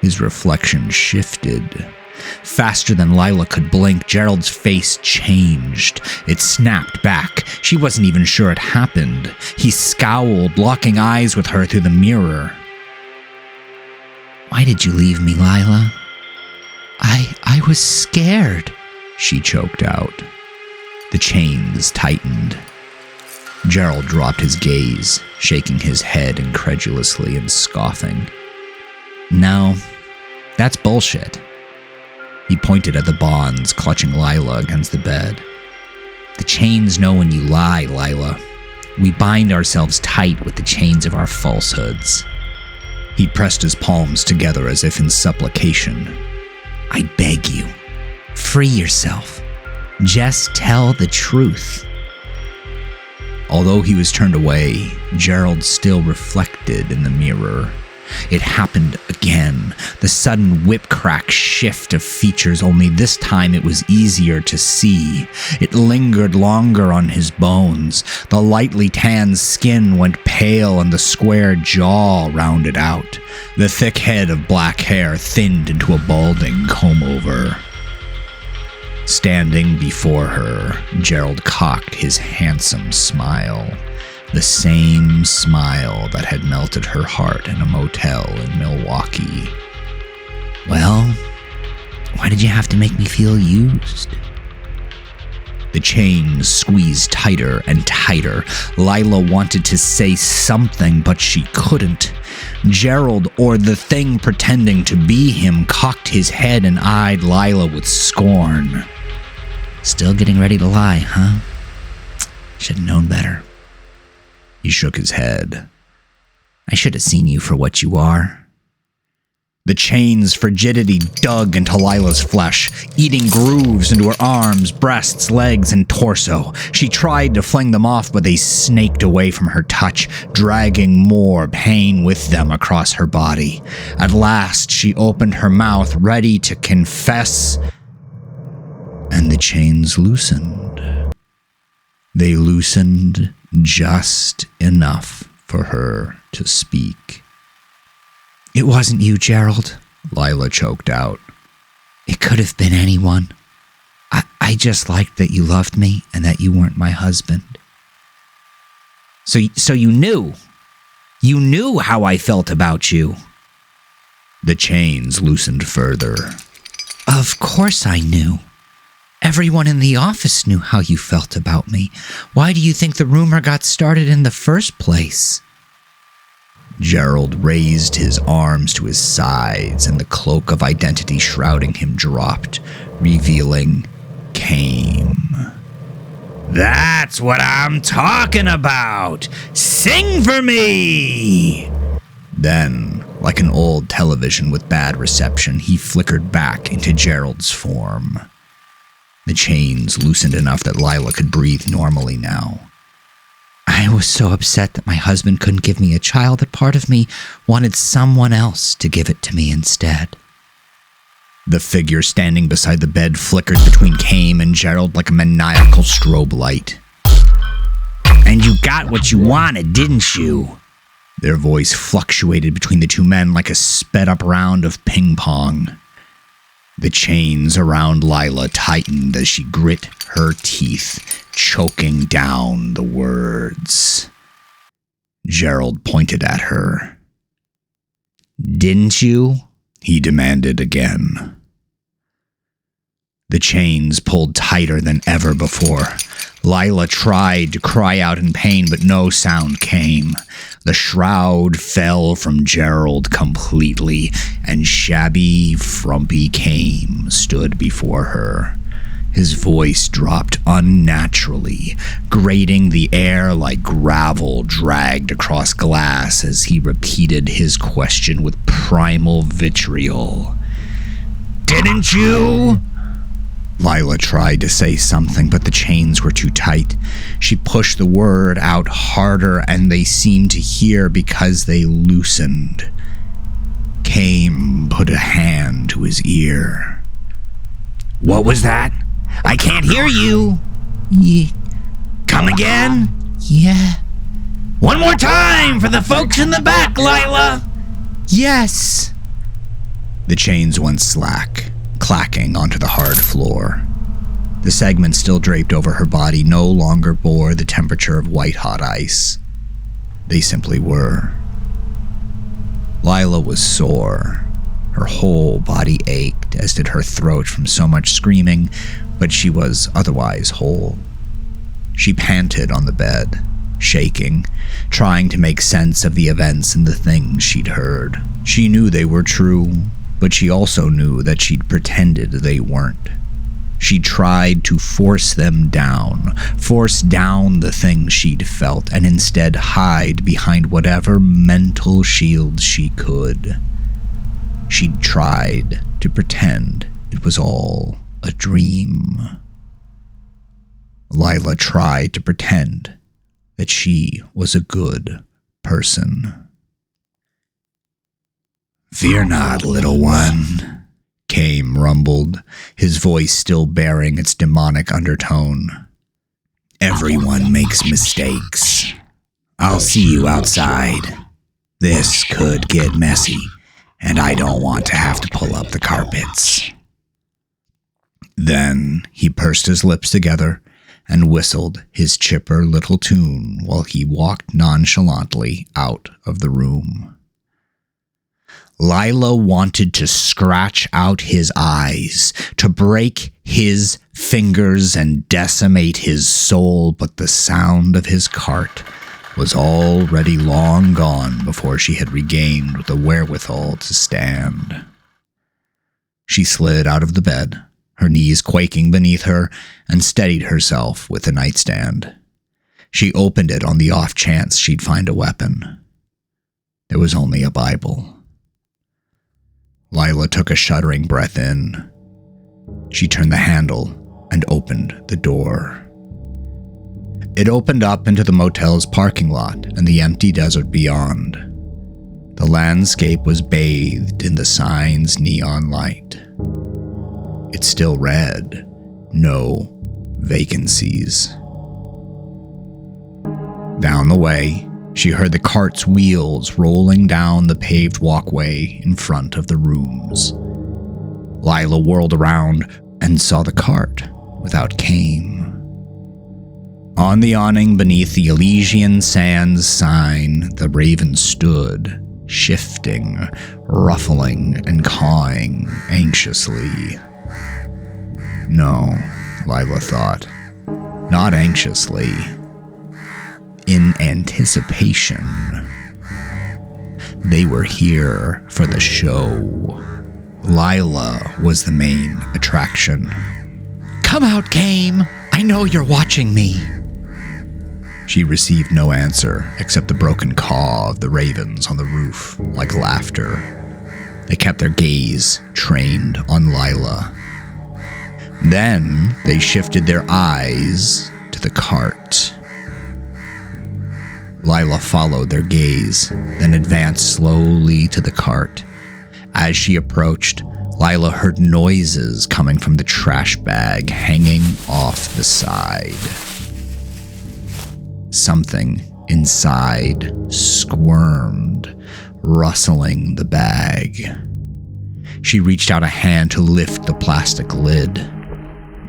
His reflection shifted. Faster than Lila could blink, Gerald's face changed. It snapped back. She wasn't even sure it happened. He scowled, locking eyes with her through the mirror. "Why did you leave me, Lila?" I was scared," she choked out. The chains tightened. Gerald dropped his gaze, shaking his head incredulously and scoffing. "No, that's bullshit." He pointed at the bonds clutching Lila against the bed. "The chains know when you lie, Lila. We bind ourselves tight with the chains of our falsehoods." He pressed his palms together as if in supplication. "I beg you, free yourself. Just tell the truth." Although he was turned away, Gerald still reflected in the mirror. It happened again, the sudden whip-crack shift of features, only this time it was easier to see. It lingered longer on his bones. The lightly tanned skin went pale and the square jaw rounded out. The thick head of black hair thinned into a balding comb-over. Standing before her, Gerald cocked his handsome smile. The same smile that had melted her heart in a motel in Milwaukee. "Well, why did you have to make me feel used?" The chains squeezed tighter and tighter. Lila wanted to say something, but she couldn't. Gerald, or the thing pretending to be him, cocked his head and eyed Lila with scorn. "Still getting ready to lie, huh? Should have known better." He shook his head. "I should have seen you for what you are." The chain's frigidity dug into Lila's flesh, eating grooves into her arms, breasts, legs, and torso. She tried to fling them off, but they snaked away from her touch, dragging more pain with them across her body. At last, she opened her mouth, ready to confess, and the chains loosened. They loosened just enough for her to speak. "It wasn't you, Gerald," Lila choked out. "It could have been anyone. I just liked that you loved me and that you weren't my husband." So you knew? You knew how I felt about you?" The chains loosened further. "Of course I knew. Everyone in the office knew how you felt about me. Why do you think the rumor got started in the first place?" Gerald raised his arms to his sides, and the cloak of identity shrouding him dropped, revealing Caim. "That's what I'm talking about! Sing for me!" Then, like an old television with bad reception, he flickered back into Gerald's form. The chains loosened enough that Lila could breathe normally now. "I was so upset that my husband couldn't give me a child that part of me wanted someone else to give it to me instead." The figure standing beside the bed flickered between Caim and Gerald like a maniacal strobe light. "And you got what you wanted, didn't you?" Their voice fluctuated between the two men like a sped-up round of ping-pong. The chains around Lila tightened as she grit her teeth, choking down the words. Gerald pointed at her. "Didn't you?" he demanded again. The chains pulled tighter than ever before. Lila tried to cry out in pain, but no sound came. The shroud fell from Gerald completely, and shabby, frumpy Caim stood before her. His voice dropped unnaturally, grating the air like gravel dragged across glass as he repeated his question with primal vitriol. "Didn't you?" Lila tried to say something, but the chains were too tight. She pushed the word out harder, and they seemed to hear because they loosened. Caim put a hand to his ear. "What was that? I can't hear you." Come again?" "Yeah." "One more time for the folks in the back, Lila." "Yes." The chains went slack, clacking onto the hard floor. The segments still draped over her body no longer bore the temperature of white-hot ice. They simply were. Lila was sore. Her whole body ached, as did her throat from so much screaming, but she was otherwise whole. She panted on the bed, shaking, trying to make sense of the events and the things she'd heard. She knew they were true, but she also knew that she'd pretended they weren't. She tried to force them down, force down the things she'd felt, and instead hide behind whatever mental shield she could. She'd tried to pretend it was all a dream. Lila tried to pretend that she was a good person. "Fear not, little one," Caim rumbled, his voice still bearing its demonic undertone. "Everyone makes mistakes. I'll see you outside. This could get messy, and I don't want to have to pull up the carpets." Then he pursed his lips together and whistled his chipper little tune while he walked nonchalantly out of the room. Lila wanted to scratch out his eyes, to break his fingers and decimate his soul, but the sound of his cart was already long gone before she had regained the wherewithal to stand. She slid out of the bed, her knees quaking beneath her, and steadied herself with the nightstand. She opened it on the off chance she'd find a weapon. There was only a Bible. Lila took a shuddering breath in. She turned the handle and opened the door. It opened up into the motel's parking lot and the empty desert beyond. The landscape was bathed in the sign's neon light. It still read, "No vacancies." Down the way, she heard the cart's wheels rolling down the paved walkway in front of the rooms. Lila whirled around and saw the cart without Caim. On the awning beneath the Elysian Sands sign, the raven stood, shifting, ruffling, and cawing anxiously. No, Lila thought, not anxiously. In anticipation. They were here for the show. Lila was the main attraction. "Come out, Caim! I know you're watching me!" She received no answer except the broken caw of the ravens on the roof, like laughter. They kept their gaze trained on Lila. Then they shifted their eyes to the cart. Lila followed their gaze, then advanced slowly to the cart. As she approached, Lila heard noises coming from the trash bag hanging off the side. Something inside squirmed, rustling the bag. She reached out a hand to lift the plastic lid.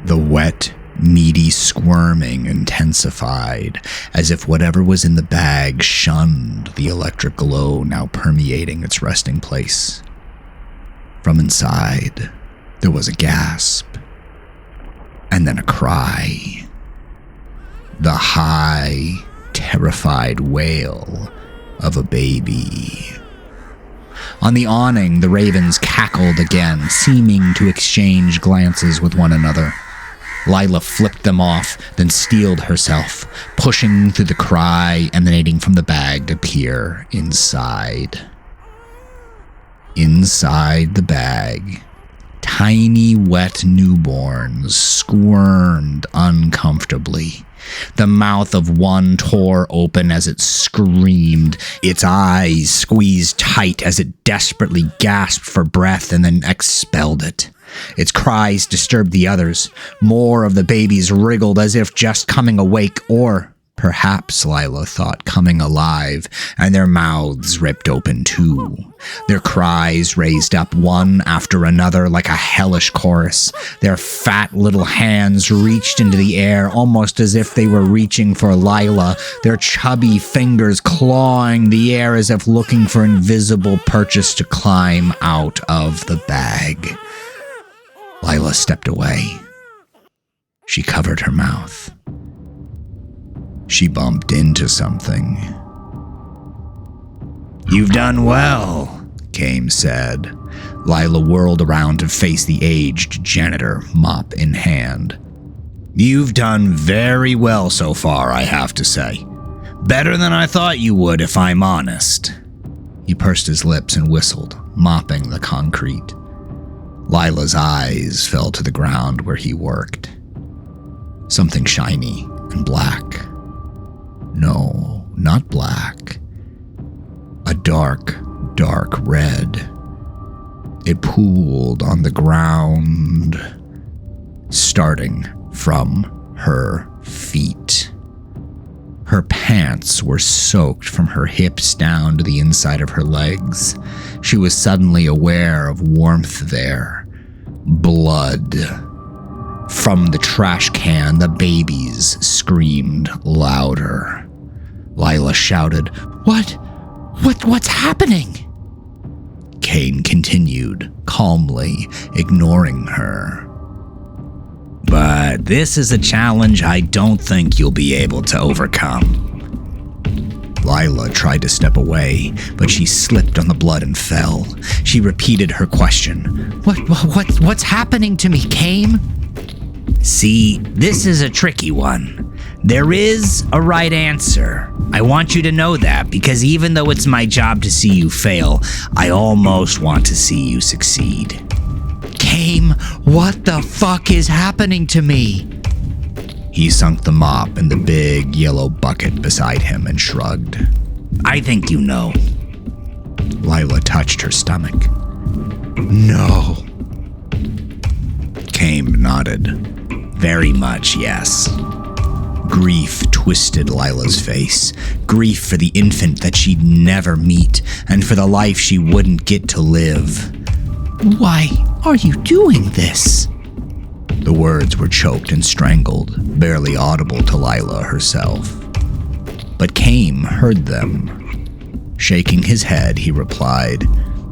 The wet, meaty squirming intensified, as if whatever was in the bag shunned the electric glow now permeating its resting place. From inside, there was a gasp, and then a cry. The high, terrified wail of a baby. On the awning, the ravens cackled again, seeming to exchange glances with one another. Lila flipped them off, then steeled herself, pushing through the cry emanating from the bag to peer inside. Inside the bag, tiny wet newborns squirmed uncomfortably. The mouth of one tore open as it screamed, its eyes squeezed tight as it desperately gasped for breath and then expelled it. Its cries disturbed the others. More of the babies wriggled as if just coming awake, or perhaps, Lila thought, coming alive, and their mouths ripped open too. Their cries raised up one after another like a hellish chorus. Their fat little hands reached into the air almost as if they were reaching for Lila, their chubby fingers clawing the air as if looking for invisible purchase to climb out of the bag. Lila stepped away. She covered her mouth. She bumped into something. "You've done well," Caim said. Lila whirled around to face the aged janitor, mop in hand. "You've done very well so far, I have to say. Better than I thought you would, if I'm honest." He pursed his lips and whistled, mopping the concrete. Lila's eyes fell to the ground where he worked. Something shiny and black. No, not black. A dark, dark red. It pooled on the ground, starting from her feet. Her pants were soaked from her hips down to the inside of her legs. She was suddenly aware of warmth there. Blood. From the trash can, the babies screamed louder. Lila shouted, What's happening?" Caim continued, calmly, ignoring her. "But this is a challenge I don't think you'll be able to overcome." Lila tried to step away, but she slipped on the blood and fell. She repeated her question. What's happening to me, Caim?" "See, this is a tricky one. There is a right answer. I want you to know that, because even though it's my job to see you fail, I almost want to see you succeed." "Caim, what the fuck is happening to me?" He sunk the mop in the big yellow bucket beside him and shrugged. "I think you know." Lila touched her stomach. "No." Caim nodded. "Very much, yes. Grief twisted Lila's face. Grief for the infant that she'd never meet, and for the life she wouldn't get to live. "Why are you doing this?" The words were choked and strangled, barely audible to Lila herself. But Caim heard them. Shaking his head, he replied,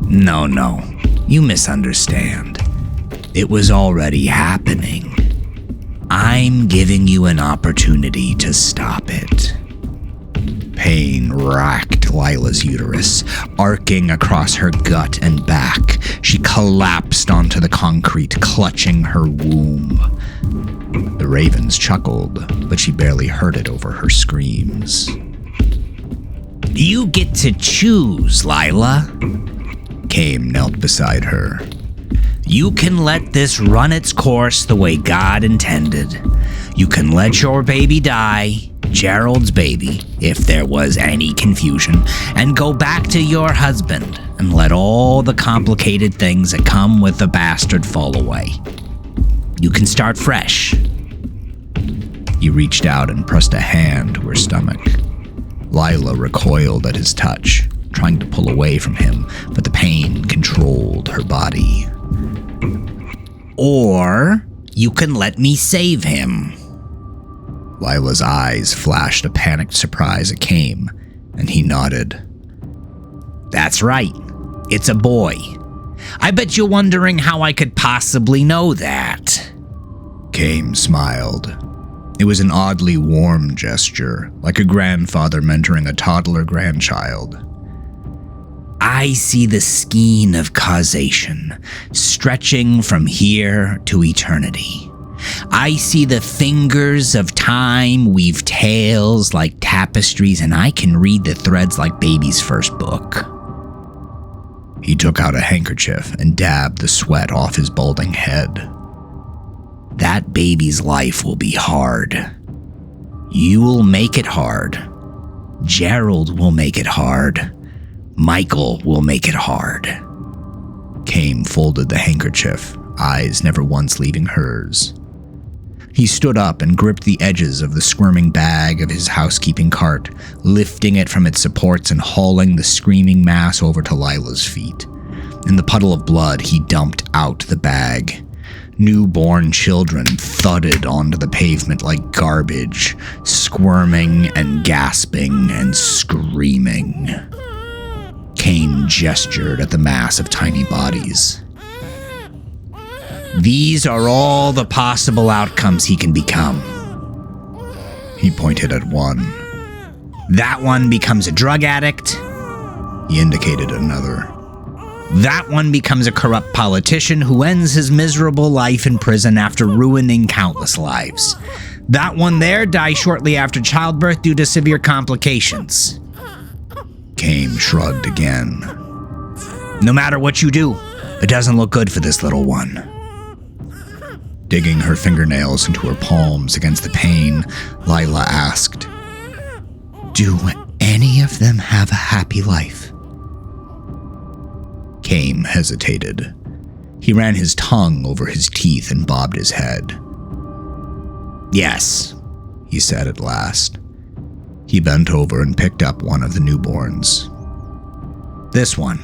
No, you misunderstand. It was already happening. I'm giving you an opportunity to stop it." Pain racked Lila's uterus, arcing across her gut and back. She collapsed onto the concrete, clutching her womb. The ravens chuckled, but she barely heard it over her screams. "You get to choose, Lila." Caim knelt beside her. "You can let this run its course the way God intended. You can let your baby die, Gerald's baby, if there was any confusion, and go back to your husband and let all the complicated things that come with the bastard fall away. You can start fresh." He reached out and pressed a hand to her stomach. Lila recoiled at his touch, trying to pull away from him, but the pain controlled her body. "Or you can let me save him." Lila's eyes flashed a panicked surprise at Caim, and he nodded. "That's right. It's a boy. I bet you're wondering how I could possibly know that." Caim smiled. It was an oddly warm gesture, like a grandfather mentoring a toddler grandchild. "I see the skein of causation, stretching from here to eternity. I see the fingers of time weave tales like tapestries, and I can read the threads like baby's first book." He took out a handkerchief and dabbed the sweat off his balding head. "That baby's life will be hard. You will make it hard. Gerald will make it hard. Michael will make it hard." Caim folded the handkerchief, eyes never once leaving hers. He stood up and gripped the edges of the squirming bag of his housekeeping cart, lifting it from its supports and hauling the screaming mass over to Lila's feet. In the puddle of blood, he dumped out the bag. Newborn children thudded onto the pavement like garbage, squirming and gasping and screaming. Caim gestured at the mass of tiny bodies. "These are all the possible outcomes he can become." He pointed at one. "That one becomes a drug addict." He indicated another. "That one becomes a corrupt politician who ends his miserable life in prison after ruining countless lives. That one there dies shortly after childbirth due to severe complications." Caim shrugged again. "No matter what you do, it doesn't look good for this little one." Digging her fingernails into her palms against the pain, Lila asked, "Do any of them have a happy life?" Caim hesitated. He ran his tongue over his teeth and bobbed his head. "Yes," he said at last. He bent over and picked up one of the newborns. "This one.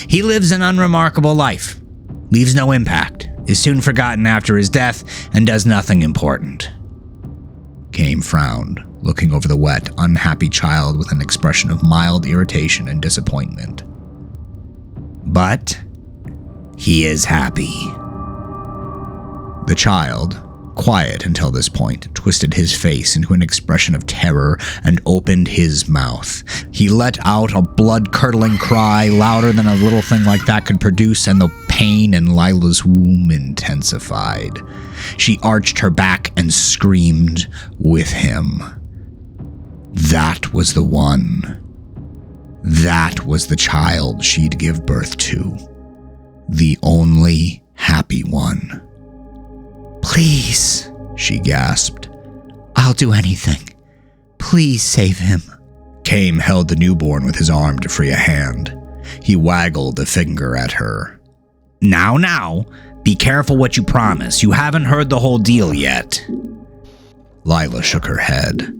He lives an unremarkable life, leaves no impact, is soon forgotten after his death, and does nothing important." Caim frowned, looking over the wet, unhappy child with an expression of mild irritation and disappointment. "But he is happy." The child, quiet until this point, twisted his face into an expression of terror and opened his mouth. He let out a blood-curdling cry louder than a little thing like that could produce, and the pain in Lila's womb intensified. She arched her back and screamed with him. That was the one. That was the child she'd give birth to. The only happy one. "Please," she gasped. "I'll do anything. Please save him." Caim held the newborn with his arm to free a hand. He waggled a finger at her. Now, be careful what you promise. You haven't heard the whole deal yet." Lila shook her head.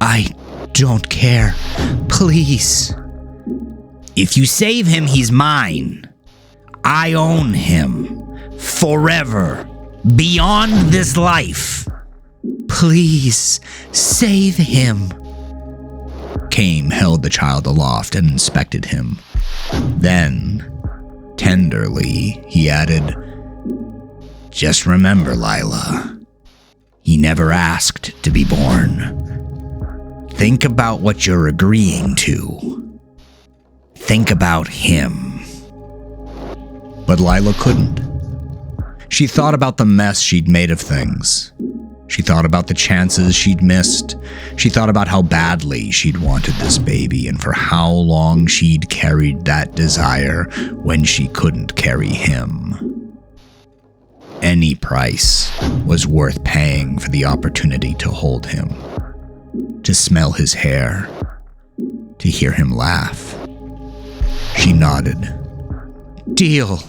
I don't care. Please. If you save him, he's mine. I own him. Forever. Beyond this life. Please, save him. Caim held the child aloft and inspected him. Then, tenderly, he added, Just remember, Lila, he never asked to be born. Think about what you're agreeing to. Think about him. But Lila couldn't. She thought about the mess she'd made of things. She thought about the chances she'd missed. She thought about how badly she'd wanted this baby and for how long she'd carried that desire when she couldn't carry him. Any price was worth paying for the opportunity to hold him, to smell his hair, to hear him laugh. She nodded. Deal.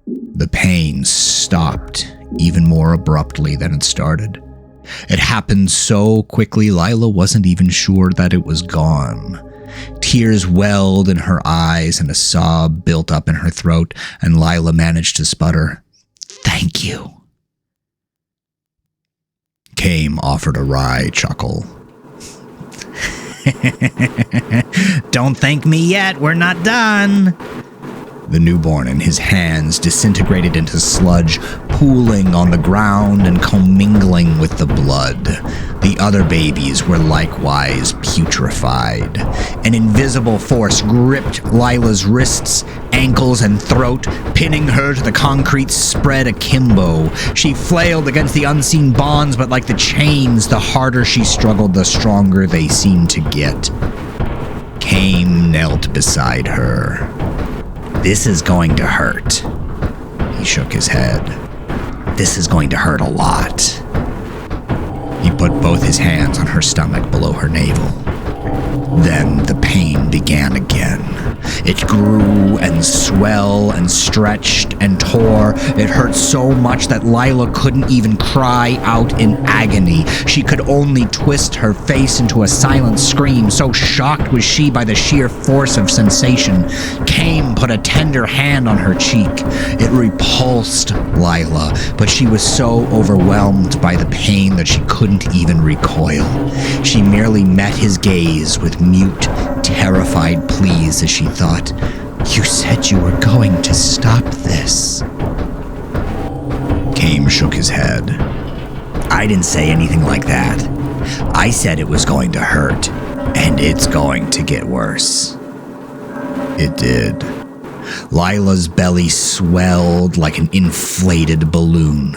The pain stopped even more abruptly than it started. It happened so quickly, Lila wasn't even sure that it was gone. Tears welled in her eyes and a sob built up in her throat, and Lila managed to sputter, Thank you. Caim offered a wry chuckle. Don't thank me yet, we're not done. The newborn in his hands disintegrated into sludge, pooling on the ground and commingling with the blood. The other babies were likewise putrefied. An invisible force gripped Lila's wrists, ankles, and throat, pinning her to the concrete spread akimbo. She flailed against the unseen bonds, but like the chains, the harder she struggled, the stronger they seemed to get. Caim knelt beside her. This is going to hurt. He shook his head. This is going to hurt a lot. He put both his hands on her stomach below her navel. Then the pain began again. It grew and swelled and stretched and tore. It hurt so much that Lila couldn't even cry out in agony. She could only twist her face into a silent scream, so shocked was she by the sheer force of sensation. Caim put a tender hand on her cheek. It repulsed Lila, but she was so overwhelmed by the pain that she couldn't even recoil. She merely met his gaze with mute, terrified pleas as she thought, You said you were going to stop this. Caim shook his head. I didn't say anything like that. I said it was going to hurt, and it's going to get worse. It did. Lila's belly swelled like an inflated balloon.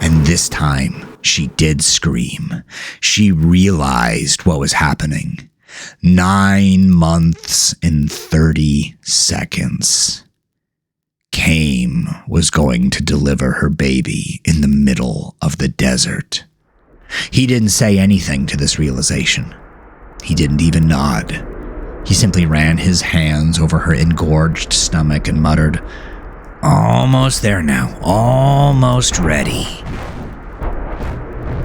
And this time, she did scream. She realized what was happening. 9 months and 30 seconds. Caim was going to deliver her baby in the middle of the desert. He didn't say anything to this realization. He didn't even nod. He simply ran his hands over her engorged stomach and muttered, Almost there now, almost ready.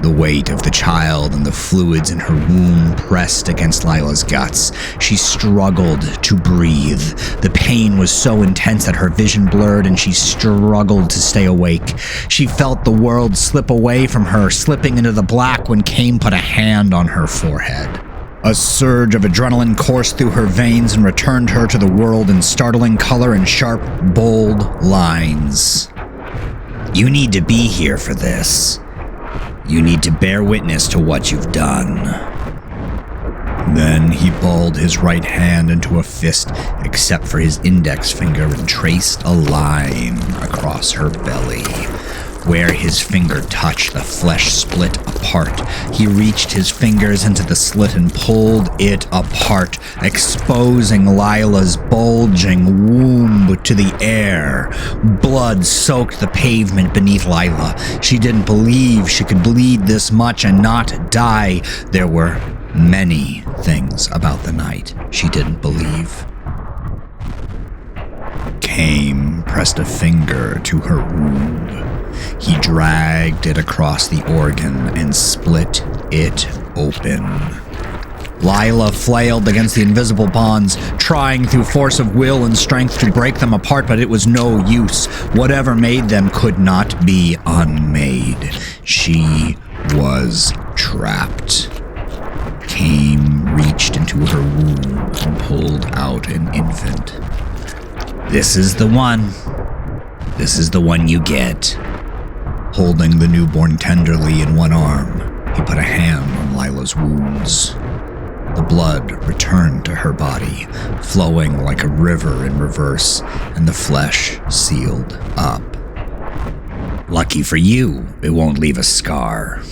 The weight of the child and the fluids in her womb pressed against Lila's guts. She struggled to breathe. The pain was so intense that her vision blurred and she struggled to stay awake. She felt the world slip away from her, slipping into the black when Caim put a hand on her forehead. A surge of adrenaline coursed through her veins and returned her to the world in startling color and sharp, bold lines. You need to be here for this. You need to bear witness to what you've done. Then he balled his right hand into a fist, except for his index finger, and traced a line across her belly. Where his finger touched, the flesh split apart. He reached his fingers into the slit and pulled it apart, exposing Lila's bulging womb to the air. Blood soaked the pavement beneath Lila. She didn't believe she could bleed this much and not die. There were many things about the night she didn't believe. Caim pressed a finger to her wound. He dragged it across the organ and split it open. Lila flailed against the invisible bonds, trying through force of will and strength to break them apart, but it was no use. Whatever made them could not be unmade. She was trapped. Caim reached into her womb and pulled out an infant. This is the one. This is the one you get. Holding the newborn tenderly in one arm, he put a hand on Lila's wounds. The blood returned to her body, flowing like a river in reverse, and the flesh sealed up. Lucky for you, it won't leave a scar.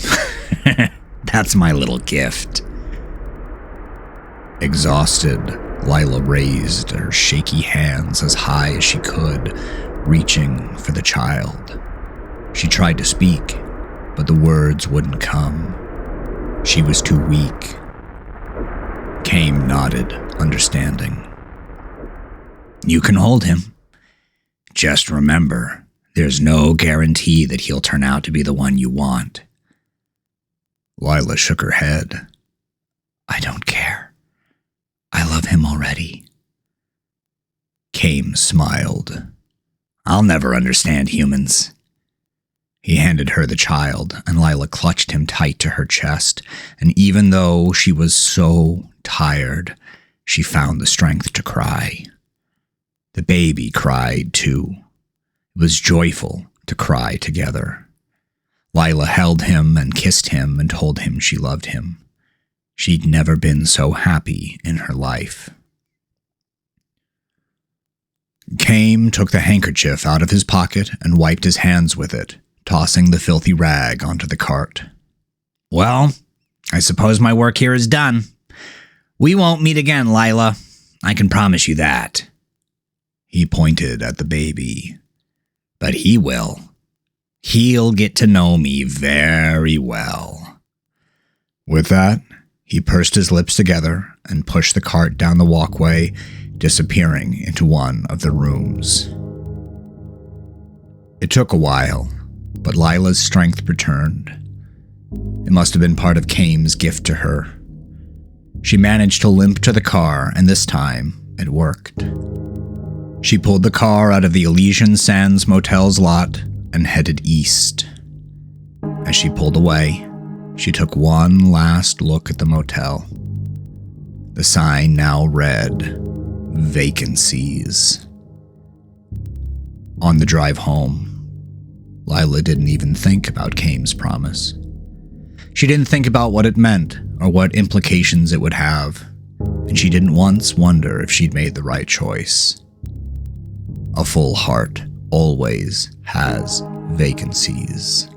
That's my little gift. Exhausted, Lila raised her shaky hands as high as she could, reaching for the child. She tried to speak, but the words wouldn't come. She was too weak. Caim nodded, understanding. You can hold him. Just remember, there's no guarantee that he'll turn out to be the one you want. Lila shook her head. I don't care. I love him already. Caim smiled. I'll never understand humans. He handed her the child, and Lila clutched him tight to her chest, and even though she was so tired, she found the strength to cry. The baby cried too. It was joyful to cry together. Lila held him and kissed him and told him she loved him. She'd never been so happy in her life. Caim took the handkerchief out of his pocket and wiped his hands with it, tossing the filthy rag onto the cart. Well, I suppose my work here is done. We won't meet again, Lila. I can promise you that. He pointed at the baby. But he will. He'll get to know me very well. With that, he pursed his lips together and pushed the cart down the walkway, disappearing into one of the rooms. It took a while, but Lila's strength returned. It must have been part of Caim's gift to her. She managed to limp to the car, and this time, it worked. She pulled the car out of the Elysian Sands Motel's lot and headed east. As she pulled away, she took one last look at the motel. The sign now read, Vacancies. On the drive home, Lila didn't even think about Caim's promise. She didn't think about what it meant or what implications it would have, and she didn't once wonder if she'd made the right choice. A full heart always has vacancies.